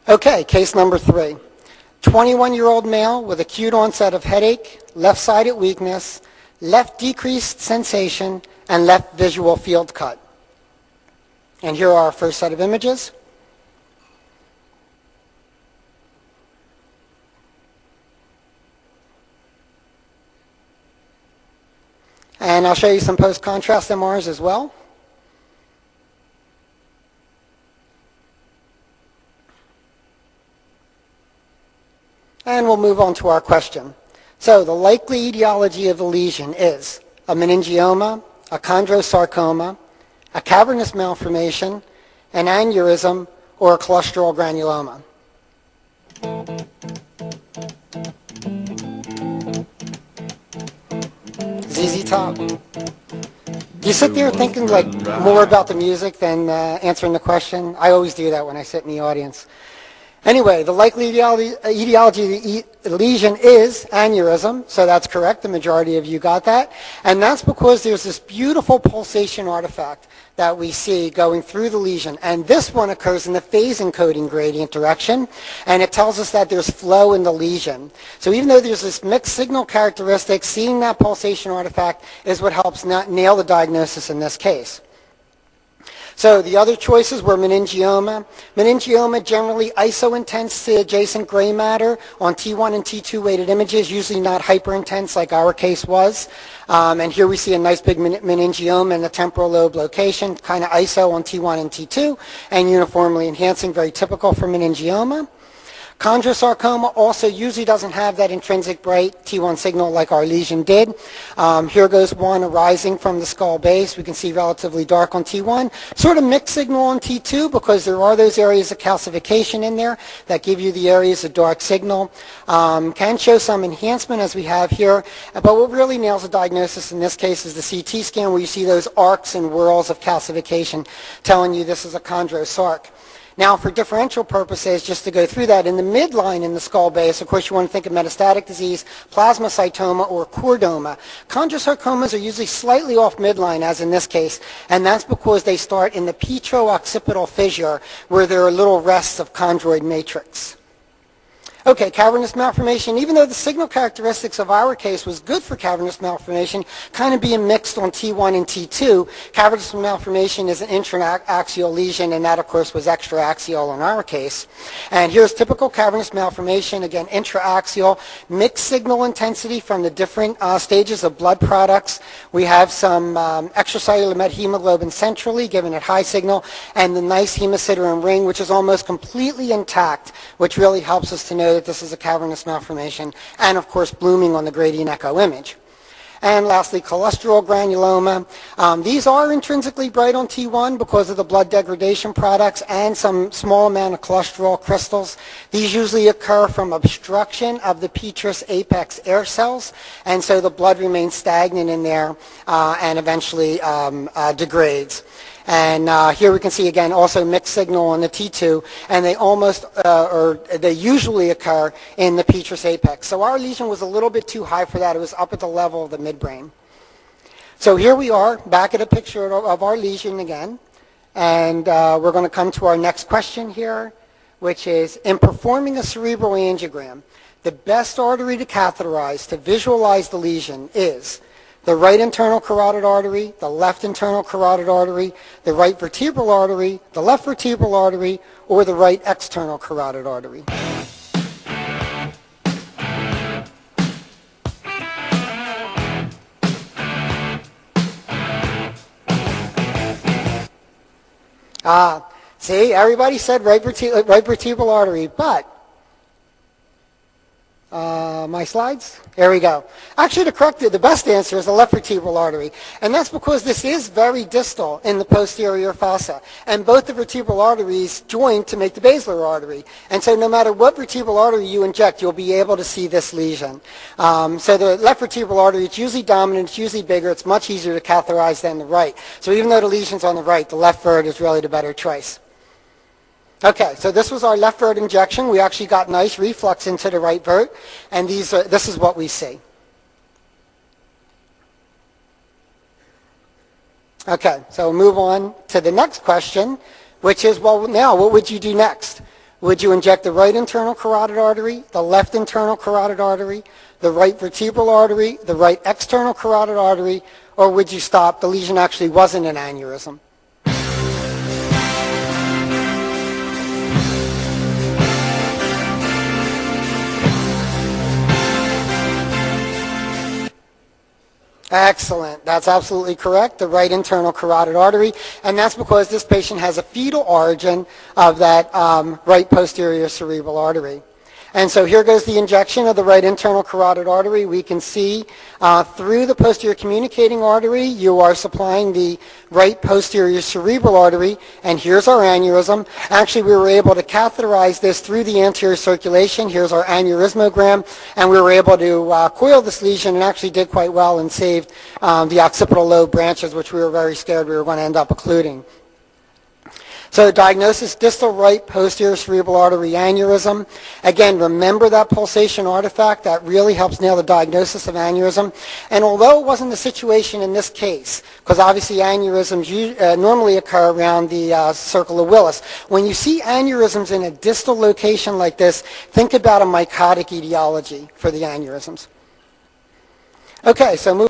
Okay, case number 3. 21-year-old male with acute onset of headache, left-sided weakness, left decreased sensation, and left visual field cut. And here are our first set of images. And I'll show you some post-contrast MRs as well. And we'll move on to our question. So the likely etiology of the lesion is a meningioma, a chondrosarcoma, a cavernous malformation, an aneurysm, or a cholesterol granuloma. ZZ Top. Do you sit there thinking like more about the music than answering the question? I always do that when I sit in the audience. Anyway, the likely etiology of the lesion is aneurysm, so that's correct. The majority of you got that. And that's because there's this beautiful pulsation artifact that we see going through the lesion. And this one occurs in the phase encoding gradient direction, and it tells us that there's flow in the lesion. So even though there's this mixed signal characteristic, seeing that pulsation artifact is what helps nail the diagnosis in this case. So the other choices were meningioma. Meningioma generally iso-intense to adjacent gray matter on T1 and T2 weighted images, usually not hyper-intense like our case was. And here we see a nice big meningioma in the temporal lobe location, kind of iso on T1 and T2, and uniformly enhancing, very typical for meningioma. Chondrosarcoma also usually doesn't have that intrinsic bright T1 signal like our lesion did. Here goes one arising from the skull base. We can see relatively dark on T1. Sort of mixed signal on T2 because there are those areas of calcification in there that give you the areas of dark signal. Can show some enhancement as we have here. But what really nails the diagnosis in this case is the CT scan where you see those arcs and whorls of calcification telling you this is a chondrosarc. Now, for differential purposes, just to go through that, in the midline in the skull base, of course, you want to think of metastatic disease, plasmacytoma, or chordoma. Chondrosarcomas are usually slightly off midline, as in this case, and that's because they start in the petro-occipital fissure, where there are little rests of chondroid matrix. Okay, cavernous malformation, even though the signal characteristics of our case was good for cavernous malformation, kind of being mixed on T1 and T2, cavernous malformation is an intraaxial lesion, and that, of course, was extraaxial in our case. And here's typical cavernous malformation, again, intraaxial, mixed signal intensity from the different stages of blood products. We have some extracellular methemoglobin centrally, giving it high signal, and the nice hemosiderin ring, which is almost completely intact, which really helps us to know that this is a cavernous malformation, and of course blooming on the gradient echo image. And lastly, cholesterol granuloma. These are intrinsically bright on T1 because of the blood degradation products and some small amount of cholesterol crystals. These usually occur from obstruction of the petrous apex air cells, and so the blood remains stagnant in there and eventually degrades. And here we can see again also mixed signal on the T2, and they usually occur in the petrous apex. So our lesion was a little bit too high for that. It was up at the level of the midbrain. So here we are back at a picture of our lesion again, and we're going to come to our next question here, which is, in performing a cerebral angiogram, the best artery to catheterize to visualize the lesion is the right internal carotid artery, the left internal carotid artery, the right vertebral artery, the left vertebral artery, or the right external carotid artery. See, everybody said right vertebral artery, but my slides? There we go. Actually, the best answer is the left vertebral artery. And that's because this is very distal in the posterior fossa. And both the vertebral arteries join to make the basilar artery. And so no matter what vertebral artery you inject, you'll be able to see this lesion. So the left vertebral artery, it's usually dominant, it's usually bigger, it's much easier to catheterize than the right. So even though the lesion's on the right, the left vert is really the better choice. Okay, so this was our left vert injection. We actually got nice reflux into the right vert, and this is what we see. Okay, so we'll move on to the next question, which is, well, now what would you do next? Would you inject the right internal carotid artery, the left internal carotid artery, the right vertebral artery, the right external carotid artery, or would you stop? The lesion actually wasn't an aneurysm. Excellent. That's absolutely correct, the right internal carotid artery, and that's because this patient has a fetal origin of that right posterior cerebral artery. And so here goes the injection of the right internal carotid artery. We can see through the posterior communicating artery, you are supplying the right posterior cerebral artery, and here's our aneurysm. Actually, we were able to catheterize this through the anterior circulation. Here's our aneurysmogram, and we were able to coil this lesion and actually did quite well and saved the occipital lobe branches, which we were very scared we were going to end up occluding. So diagnosis, distal right posterior cerebral artery aneurysm. Again, remember that pulsation artifact. That really helps nail the diagnosis of aneurysm. And although it wasn't the situation in this case, because obviously aneurysms normally occur around the circle of Willis, when you see aneurysms in a distal location like this, think about a mycotic etiology for the aneurysms. Okay, so move